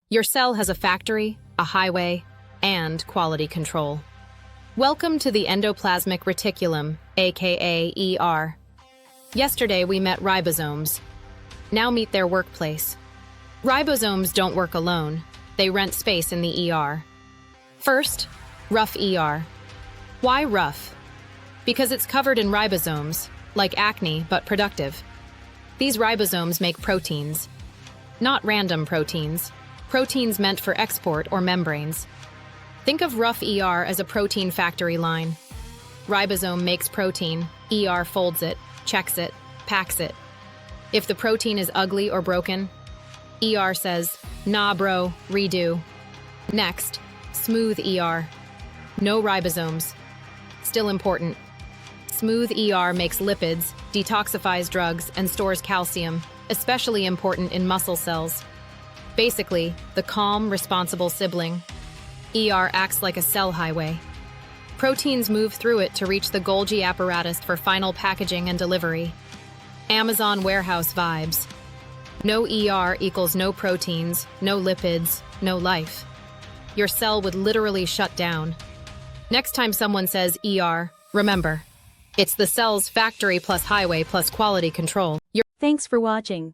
Your cell has a factory, a highway, and quality control. Welcome to the endoplasmic reticulum, aka ER. Yesterday we met ribosomes. Now meet their workplace. Ribosomes don't work alone. They rent space in the ER. First, rough ER. Why rough? Because it's covered in ribosomes, like acne, but productive. These ribosomes make proteins. Not random proteins. Proteins meant for export or membranes. Think of rough ER as a protein factory line. Ribosome makes protein, ER folds it, checks it, packs it. If the protein is ugly or broken, ER says, "Nah bro, redo." Next, smooth ER. No ribosomes. Still important. Smooth ER makes lipids, detoxifies drugs, and stores calcium, especially important in muscle cells. Basically, the calm, responsible sibling. ER acts like a cell highway. Proteins move through it to reach the Golgi apparatus for final packaging and delivery. Amazon warehouse vibes. No ER equals no proteins, no lipids, no life. Your cell would literally shut down. Next time someone says ER, remember, it's the cell's factory plus highway plus quality control. Thanks for watching.